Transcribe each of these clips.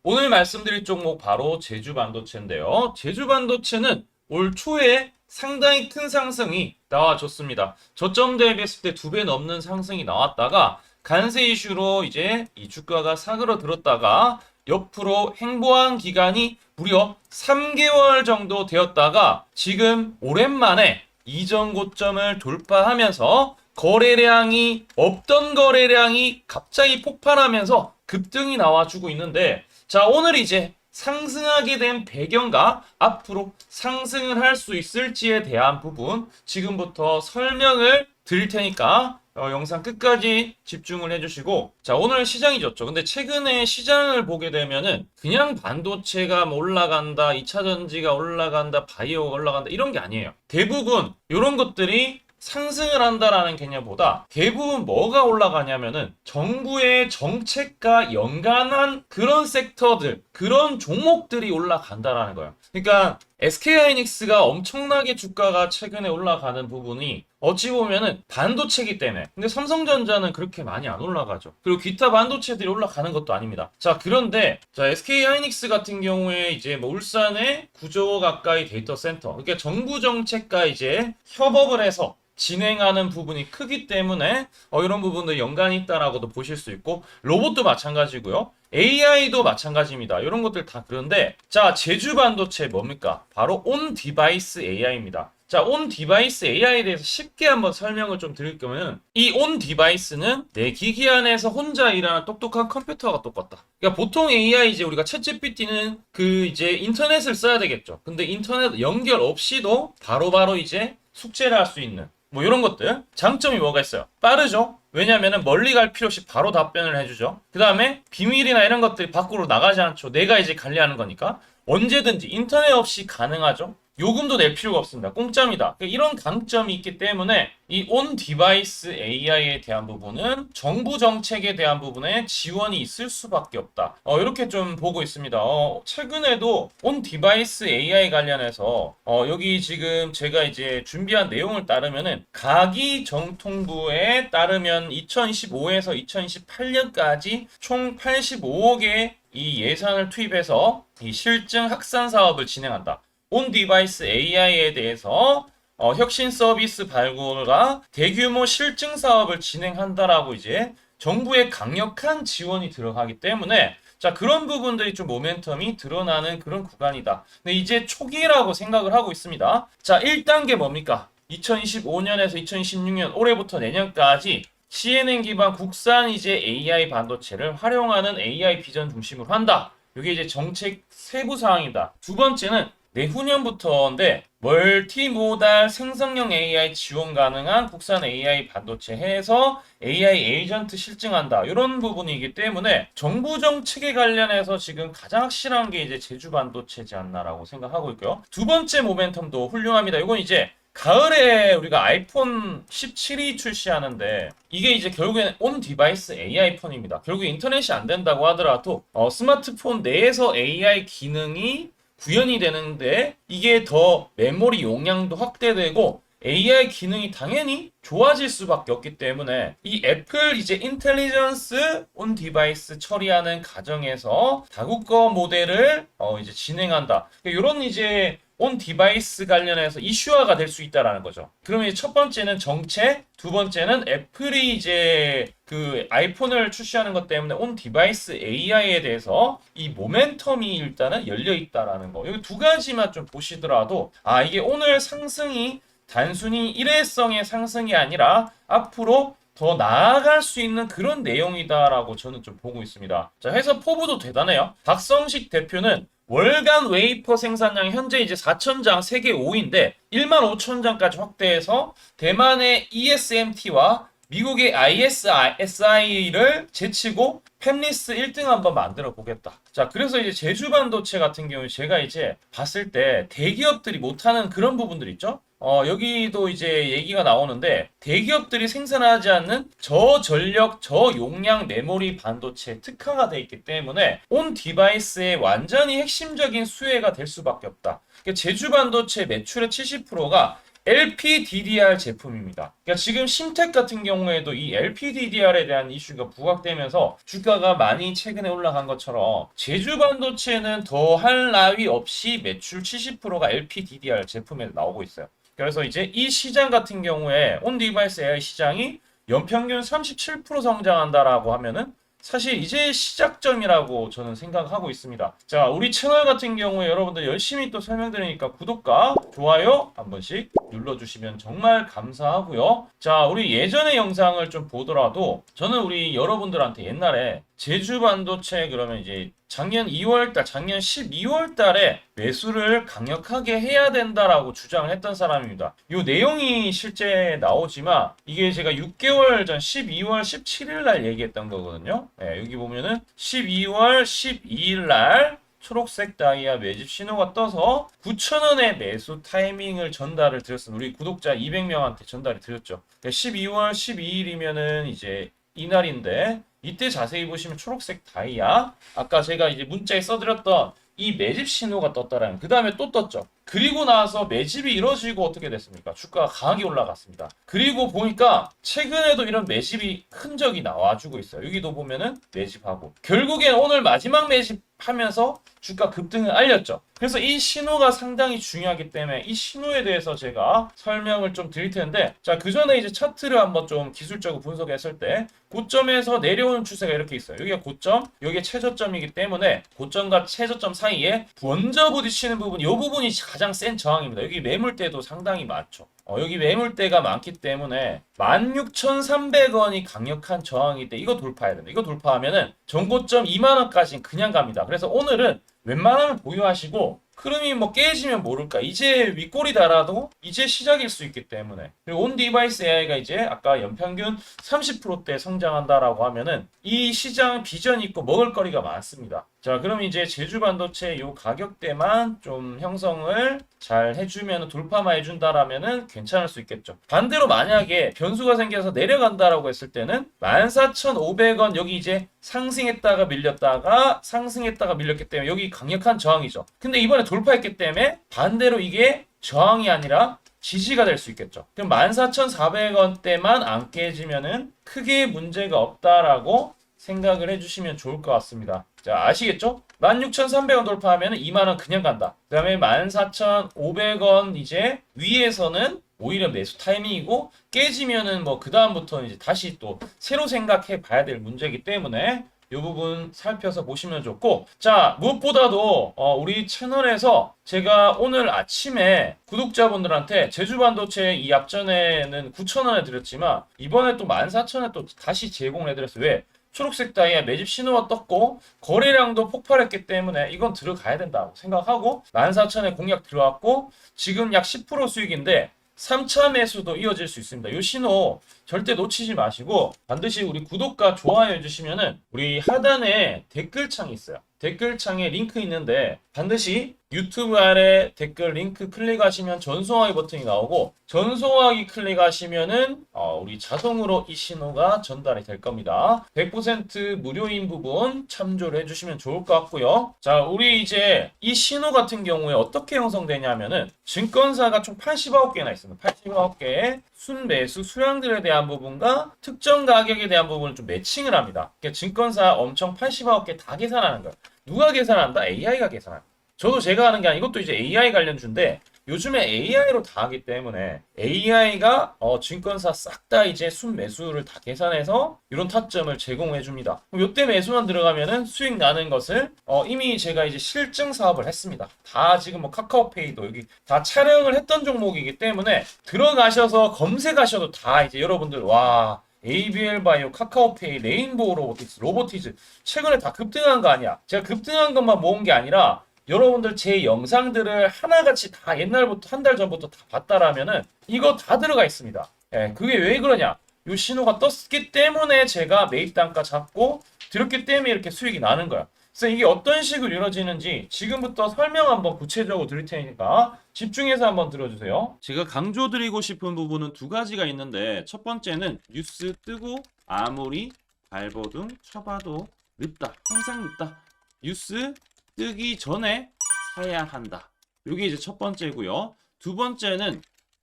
오늘 말씀드릴 종목 바로 제주반도체인데요. 제주반도체는 올 초에 상당히 큰 상승이 나와줬습니다. 저점 대비했을 때 2배 넘는 상승이 나왔다가 관세 이슈로 이제 이 주가가 사그러들었다가 옆으로 횡보한 기간이 무려 3개월 정도 되었다가 지금 오랜만에 이전 고점을 돌파하면서 거래량이 없던 거래량이 갑자기 폭발하면서 급등이 나와주고 있는데, 자, 오늘 이제 상승하게 된 배경과 앞으로 상승을 할 수 있을지에 대한 부분 지금부터 설명을 드릴 테니까 영상 끝까지 집중을 해주시고, 자, 오늘 시장이 졌죠. 근데 최근에 시장을 보게 되면은 그냥 반도체가 뭐 올라간다, 2차전지가 올라간다, 바이오가 올라간다 이런 게 아니에요. 대부분 이런 것들이 상승을 한다라는 개념보다 대부분 뭐가 올라가냐면은 정부의 정책과 연관한 그런 섹터들, 그런 종목들이 올라간다라는 거예요. 그러니까 SK하이닉스가 엄청나게 주가가 최근에 올라가는 부분이 어찌 보면은 반도체기 때문에. 근데 삼성전자는 그렇게 많이 안 올라가죠. 그리고 기타 반도체들이 올라가는 것도 아닙니다. 자, 그런데 자, SK하이닉스 같은 경우에 이제 뭐 울산에 9조 가까이 데이터 센터, 그러니까 정부 정책과 이제 협업을 해서 진행하는 부분이 크기 때문에 이런 부분도 연관이 있다라고도 보실 수 있고, 로봇도 마찬가지고요. AI도 마찬가지입니다. 이런 것들 다 그런데, 자, 제주 반도체 뭡니까? 바로 온 디바이스 AI입니다. 자, 온 디바이스 AI에 대해서 쉽게 한번 설명을 좀 드릴 거면, 이 온 디바이스는 내 기기 안에서 혼자 일하는 똑똑한 컴퓨터가 똑같다. 그러니까 보통 AI 이제 우리가 챗GPT는 그 이제 인터넷을 써야 되겠죠. 근데 인터넷 연결 없이도 바로바로 이제 숙제를 할 수 있는 뭐 이런 것들, 장점이 뭐가 있어요? 빠르죠? 왜냐면은 멀리 갈 필요 없이 바로 답변을 해주죠. 그 다음에 비밀이나 이런 것들이 밖으로 나가지 않죠. 내가 이제 관리하는 거니까 언제든지 인터넷 없이 가능하죠. 요금도 낼 필요가 없습니다. 공짜입니다. 이런 강점이 있기 때문에 이 온 디바이스 AI에 대한 부분은 정부 정책에 대한 부분에 지원이 있을 수밖에 없다. 이렇게 좀 보고 있습니다. 최근에도 온 디바이스 AI 관련해서 여기 지금 제가 이제 준비한 내용을 따르면은 가기정통부에 따르면 2015에서 2028년까지 총 85억의 이 예산을 투입해서 이 실증 확산 사업을 진행한다. 온 디바이스 AI에 대해서 혁신 서비스 발굴과 대규모 실증 사업을 진행한다라고 이제 정부의 강력한 지원이 들어가기 때문에, 자, 그런 부분들이 좀 모멘텀이 드러나는 그런 구간이다. 근데 이제 초기라고 생각을 하고 있습니다. 자, 1단계 뭡니까? 2025년에서 2026년 올해부터 내년까지 CNN 기반 국산 이제 AI 반도체를 활용하는 AI 비전 중심으로 한다. 이게 이제 정책 세부 사항이다. 두 번째는 내후년부터인데 멀티모달 생성형 AI 지원 가능한 국산 AI 반도체 해서 AI 에이전트 실증한다. 이런 부분이기 때문에 정부 정책에 관련해서 지금 가장 확실한 게 이제 제주 반도체지 않나라고 생각하고 있고요. 두 번째 모멘텀도 훌륭합니다. 이건 이제 가을에 우리가 아이폰 17이 출시하는데, 이게 이제 결국에는 온 디바이스 AI 폰입니다. 결국 인터넷이 안 된다고 하더라도 스마트폰 내에서 AI 기능이 구현이 되는데 이게 더 메모리 용량도 확대되고 AI 기능이 당연히 좋아질 수밖에 없기 때문에 이 애플 이제 인텔리전스 온 디바이스 처리하는 과정에서 다국어 모델을 이제 진행한다. 이런 이제 온 디바이스 관련해서 이슈화가 될 수 있다라는 거죠. 그러면 첫 번째는 정책, 두 번째는 애플이 이제 그 아이폰을 출시하는 것 때문에 온 디바이스 AI에 대해서 이 모멘텀이 일단은 열려 있다라는 거. 여기 두 가지만 좀 보시더라도 이게 오늘 상승이 단순히 일회성의 상승이 아니라 앞으로 더 나아갈 수 있는 그런 내용이다라고 저는 좀 보고 있습니다. 자, 회사 포부도 대단해요. 박성식 대표는 월간 웨이퍼 생산량이 현재 이제 4,000장, 세계 5위인데 15,000장까지 확대해서 대만의 ESMT와 미국의 ISI를 제치고 팹리스 1등 한번 만들어 보겠다. 자, 그래서 이제 제주 반도체 같은 경우에 제가 이제 봤을 때 대기업들이 못하는 그런 부분들 있죠? 여기도 이제 얘기가 나오는데, 대기업들이 생산하지 않는 저전력, 저용량 메모리 반도체 특화가 되어 있기 때문에 온 디바이스의 완전히 핵심적인 수혜가 될 수밖에 없다. 제주 반도체 매출의 70%가 LPDDR 제품입니다. 그러니까 지금 심택 같은 경우에도 이 LPDDR에 대한 이슈가 부각되면서 주가가 많이 최근에 올라간 것처럼 제주 반도체는 더할 나위 없이 매출 70%가 LPDDR 제품에 나오고 있어요. 그래서 이제 이 시장 같은 경우에 온 디바이스 AI 시장이 연평균 37% 성장한다라고 하면은 사실 이제 시작점이라고 저는 생각하고 있습니다. 자, 우리 채널 같은 경우에 여러분들 열심히 또 설명드리니까 구독과 좋아요 한 번씩 눌러주시면 정말 감사하고요. 자, 우리 예전의 영상을 좀 보더라도 저는 우리 여러분들한테 옛날에 제주 반도체 그러면 이제 작년 2월달, 작년 12월달에 매수를 강력하게 해야 된다라고 주장을 했던 사람입니다. 이 내용이 실제 나오지만 이게 제가 6개월 전 12월 17일 날 얘기했던 거거든요. 네, 여기 보면은 12월 12일 날 초록색 다이아 매집 신호가 떠서 9,000원의 매수 타이밍을 전달을 드렸습니다. 우리 구독자 200명한테 전달이 드렸죠. 12월 12일이면은 이제 이날인데 이때 자세히 보시면 초록색 다이아 아까 제가 이제 문자에 써드렸던 이 매집 신호가 떴다라는 그 다음에 또 떴죠. 그리고 나서 매집이 이뤄지고 어떻게 됐습니까? 주가가 강하게 올라갔습니다. 그리고 보니까 최근에도 이런 매집이 흔적이 나와주고 있어요. 여기도 보면은 매집하고 결국엔 오늘 마지막 매집하면서 주가 급등을 알렸죠. 그래서 이 신호가 상당히 중요하기 때문에 이 신호에 대해서 제가 설명을 좀 드릴 텐데 자, 그 전에 이제 차트를 한번 좀 기술적으로 분석했을 때 고점에서 내려오는 추세가 이렇게 있어요. 여기가 고점, 여기가 최저점이기 때문에 고점과 최저점 사이에 먼저 부딪히는 부분, 이 부분이 가장 센 저항입니다. 여기 매물대도 상당히 많죠. 여기 매물대가 많기 때문에 16,300원이 강력한 저항일 때 이거 돌파해야 됩니다. 이거 돌파하면은 전고점 2만원까지는 그냥 갑니다. 그래서 오늘은 웬만하면 보유하시고 흐름이 뭐 깨지면 모를까. 이제 윗골이 달아도 이제 시작일 수 있기 때문에. 그리고 온 디바이스 AI가 이제 아까 연평균 30%대 성장한다라고 하면은 이 시장 비전이 있고 먹을거리가 많습니다. 자, 그럼 이제 제주 반도체 요 가격대만 좀 형성을 잘 해주면 돌파만 해준다라면은 괜찮을 수 있겠죠. 반대로 만약에 변수가 생겨서 내려간다라고 했을 때는 14,500원 여기 이제 상승했다가 밀렸다가 상승했다가 밀렸기 때문에 여기 강력한 저항이죠. 근데 이번에 돌파했기 때문에 반대로 이게 저항이 아니라 지지가 될 수 있겠죠. 그럼 14,400원대만 안 깨지면은 크게 문제가 없다라고 생각을 해주시면 좋을 것 같습니다. 자, 아시겠죠? 16,300원 돌파하면 2만원 그냥 간다. 그 다음에 14,500원 이제 위에서는 오히려 매수 타이밍이고 깨지면은 뭐 그 다음부터는 이제 다시 또 새로 생각해 봐야 될 문제이기 때문에 이 부분 살펴서 보시면 좋고 자, 무엇보다도 우리 채널에서 제가 오늘 아침에 구독자분들한테 제주 반도체 이 앞전에는 9,000원에 드렸지만 이번에 또 14,000원에 또 다시 제공을 해드렸어요. 왜? 초록색 다이아 매집 신호가 떴고 거래량도 폭발했기 때문에 이건 들어가야 된다고 생각하고 14,000에 공략 들어왔고 지금 약 10% 수익인데 3차 매수도 이어질 수 있습니다. 이 신호 절대 놓치지 마시고 반드시 우리 구독과 좋아요 해주시면은 우리 하단에 댓글창이 있어요. 댓글창에 링크 있는데 반드시 유튜브 아래 댓글 링크 클릭하시면 전송하기 버튼이 나오고 전송하기 클릭하시면은 우리 자동으로 이 신호가 전달이 될 겁니다. 100% 무료인 부분 참조를 해주시면 좋을 것 같고요. 자, 우리 이제 이 신호 같은 경우에 어떻게 형성되냐면은 증권사가 총 89개나 있습니다. 89개의 순매수 수량들에 대한 부분과 특정 가격에 대한 부분을 좀 매칭을 합니다. 그러니까 증권사 엄청 89개 다 계산하는 거예요. 누가 계산한다? AI가 계산합니다. 저도 제가 하는 게 아니고 이것도 이제 AI 관련주인데 요즘에 AI로 다 하기 때문에 AI가 증권사 싹 다 이제 순매수를 다 계산해서 이런 타점을 제공해 줍니다. 그럼 이때 매수만 들어가면은 수익 나는 것을 이미 제가 이제 실증 사업을 했습니다. 다 지금 뭐 카카오페이도 여기 다 촬영을 했던 종목이기 때문에 들어가셔서 검색하셔도 다 이제 여러분들 와 ABL 바이오, 카카오페이, 레인보우 로보틱스, 로보티즈 최근에 다 급등한 거 아니야? 제가 급등한 것만 모은 게 아니라 여러분들 제 영상들을 하나같이 다 옛날부터 한 달 전부터 다 봤다라면은 이거 다 들어가 있습니다. 예, 그게 왜 그러냐? 요 신호가 떴기 때문에 제가 매입 단가 잡고 들었기 때문에 이렇게 수익이 나는 거야. 그래서 이게 어떤 식으로 이루어지는지 지금부터 설명 한번 구체적으로 드릴 테니까 집중해서 한번 들어주세요. 제가 강조드리고 싶은 부분은 두 가지가 있는데 첫 번째는 뉴스 뜨고 아무리 밟아도 쳐봐도 늦다. 항상 늦다. 뉴스 뜨기 전에 사야 한다. 이게 이제 첫 번째고요. 두 번째는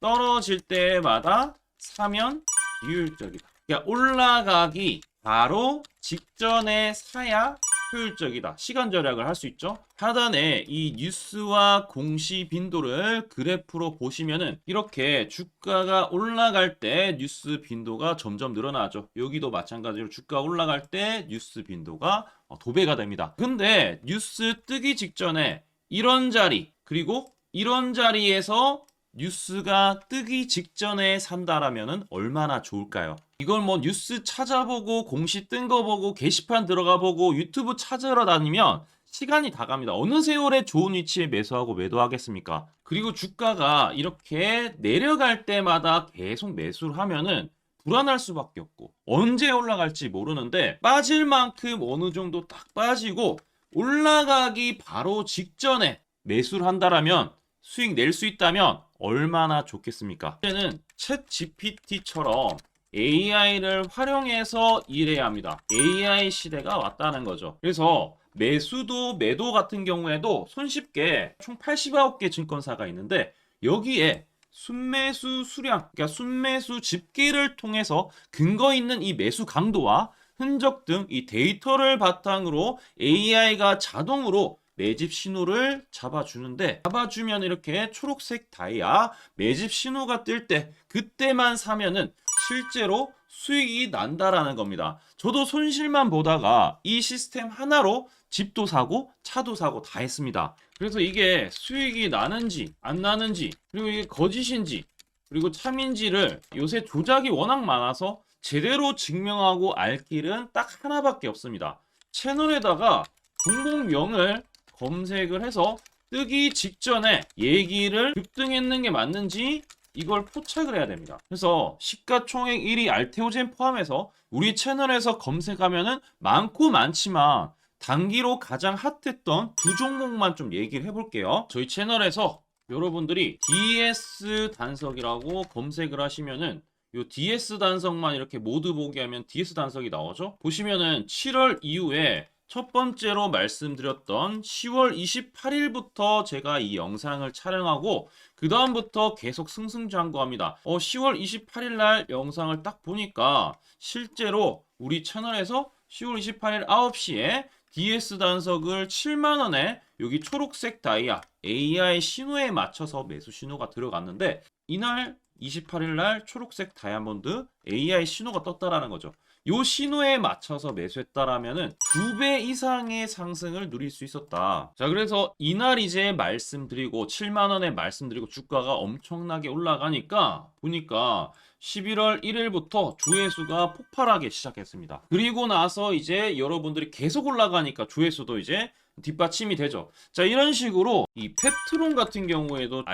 떨어질 때마다 사면 비효율적이다. 그러니까 올라가기 바로 직전에 사야 효율적이다. 시간 절약을 할 수 있죠. 하단에 이 뉴스와 공시 빈도를 그래프로 보시면은 이렇게 주가가 올라갈 때 뉴스 빈도가 점점 늘어나죠. 여기도 마찬가지로 주가 올라갈 때 뉴스 빈도가 도배가 됩니다. 근데 뉴스 뜨기 직전에 이런 자리 그리고 이런 자리에서 뉴스가 뜨기 직전에 산다라면은 얼마나 좋을까요? 이걸 뭐 뉴스 찾아보고 공시 뜬 거 보고 게시판 들어가 보고 유튜브 찾으러 다니면 시간이 다 갑니다. 어느 세월에 좋은 위치에 매수하고 매도하겠습니까? 그리고 주가가 이렇게 내려갈 때마다 계속 매수를 하면은 불안할 수밖에 없고 언제 올라갈지 모르는데 빠질 만큼 어느 정도 딱 빠지고 올라가기 바로 직전에 매수를 한다라면 수익 낼 수 있다면 얼마나 좋겠습니까? 이제는 챗 GPT처럼 AI를 활용해서 일해야 합니다. AI 시대가 왔다는 거죠. 그래서 매수도 매도 같은 경우에도 손쉽게 총 89개 증권사가 있는데 여기에 순매수 수량, 그러니까 순매수 집계를 통해서 근거 있는 이 매수 강도와 흔적 등 이 데이터를 바탕으로 AI가 자동으로 매집 신호를 잡아주면 이렇게 초록색 다이아 매집 신호가 뜰 때 그때만 사면은 실제로 수익이 난다라는 겁니다. 저도 손실만 보다가 이 시스템 하나로 집도 사고 차도 사고 다 했습니다. 그래서 이게 수익이 나는지 안 나는지 그리고 이게 거짓인지 그리고 참인지를 요새 조작이 워낙 많아서 제대로 증명하고 알 길은 딱 하나밖에 없습니다. 채널에다가 종목명을 검색을 해서 뜨기 직전에 얘기를 급등했는 게 맞는지 이걸 포착을 해야 됩니다. 그래서 시가총액 1위 알테오젠 포함해서 우리 채널에서 검색하면은 많고 많지만 단기로 가장 핫했던 두 종목만 좀 얘기를 해볼게요. 저희 채널에서 여러분들이 DS 단석이라고 검색을 하시면은 요 DS 단석만 이렇게 모두 보기 하면 DS 단석이 나오죠. 보시면은 7월 이후에 첫 번째로 말씀드렸던 10월 28일부터 제가 이 영상을 촬영하고 그 다음부터 계속 승승장구합니다. 10월 28일 날 영상을 딱 보니까 실제로 우리 채널에서 10월 28일 9시에 DS 단석을 7만원에 여기 초록색 다이아 AI 신호에 맞춰서 매수 신호가 들어갔는데 이날 28일 날 초록색 다이아몬드 AI 신호가 떴다라는 거죠. 요 신호에 맞춰서 매수했다라면은 2배 이상의 상승을 누릴 수 있었다. 자, 그래서 이날 이제 말씀드리고 7만 원에 말씀드리고 주가가 엄청나게 올라가니까 보니까 11월 1일부터 조회수가 폭발하기 시작했습니다. 그리고 나서 이제 여러분들이 계속 올라가니까 조회수도 이제 뒷받침이 되죠. 자, 이런 식으로 이 펩트론 같은 경우에도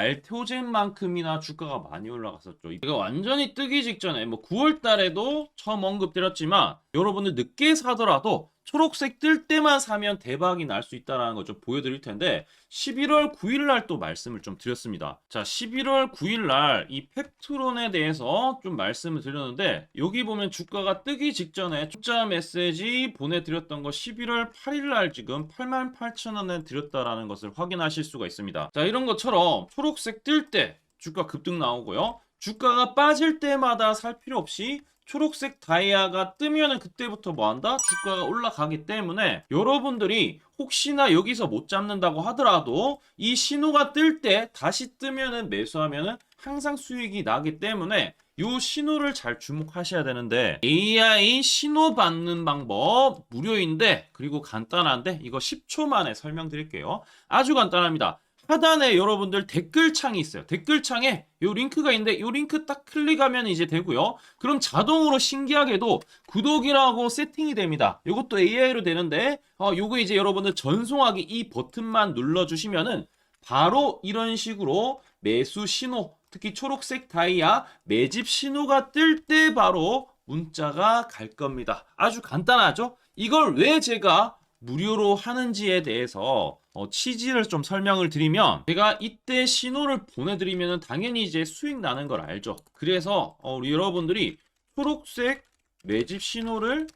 알테오젠만큼이나 주가가 많이 올라갔었죠. 이거 완전히 뜨기 직전에 뭐 9월 달에도 처음 언급드렸지만 여러분들 늦게 사더라도 초록색 뜰 때만 사면 대박이 날 수 있다는 거 좀 보여드릴 텐데 11월 9일 날 또 말씀을 좀 드렸습니다. 자, 11월 9일 날 이 펩트론에 대해서 좀 말씀을 드렸는데 여기 보면 주가가 뜨기 직전에 투자 메시지 보내드렸던 거 11월 8일 날 지금 88,000원에 드렸다라는 것을 확인하실 수가 있습니다. 자, 이런 것처럼 초록색 뜰 때 주가 급등 나오고요. 주가가 빠질 때마다 살 필요 없이 초록색 다이아가 뜨면은 그때부터 뭐한다? 주가가 올라가기 때문에 여러분들이 혹시나 여기서 못 잡는다고 하더라도 이 신호가 뜰 때 다시 뜨면은 매수하면은 항상 수익이 나기 때문에 이 신호를 잘 주목하셔야 되는데 AI 신호 받는 방법 무료인데 그리고 간단한데 이거 10초 만에 설명드릴게요. 아주 간단합니다. 하단에 여러분들 댓글창이 있어요. 댓글창에 요 링크가 있는데 요 링크 딱 클릭하면 이제 되고요. 그럼 자동으로 신기하게도 구독이라고 세팅이 됩니다. 요것도 AI로 되는데 요거 이제 여러분들 전송하기 이 버튼만 눌러주시면은 바로 이런 식으로 매수 신호 특히 초록색 다이아 매집 신호가 뜰 때 바로 문자가 갈 겁니다. 아주 간단하죠? 이걸 왜 제가 무료로 하는지에 대해서 취지를 좀 설명을 드리면 제가 이때 신호를 보내드리면 당연히 이제 수익 나는 걸 알죠. 그래서 우리 여러분들이 초록색 매집 신호를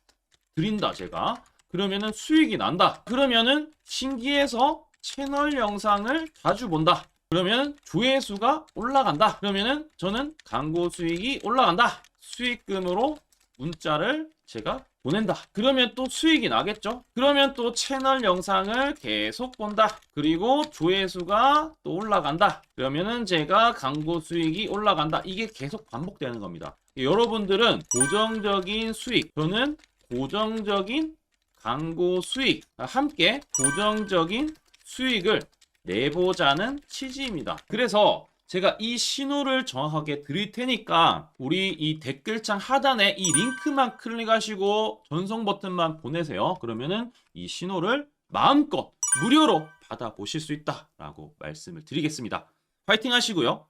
드린다 제가 그러면은 수익이 난다. 그러면은 신기해서 채널 영상을 자주 본다. 그러면 조회수가 올라간다. 그러면은 저는 광고 수익이 올라간다. 수익금으로 문자를 제가 보낸다. 그러면 또 수익이 나겠죠? 그러면 또 채널 영상을 계속 본다. 그리고 조회수가 또 올라간다. 그러면은 제가 광고 수익이 올라간다. 이게 계속 반복되는 겁니다. 여러분들은 고정적인 수익, 저는 고정적인 광고 수익, 함께 고정적인 수익을 내보자는 취지입니다. 그래서 제가 이 신호를 정확하게 드릴 테니까 우리 이 댓글창 하단에 이 링크만 클릭하시고 전송 버튼만 보내세요. 그러면은 이 신호를 마음껏 무료로 받아보실 수 있다라고 말씀을 드리겠습니다. 파이팅 하시고요.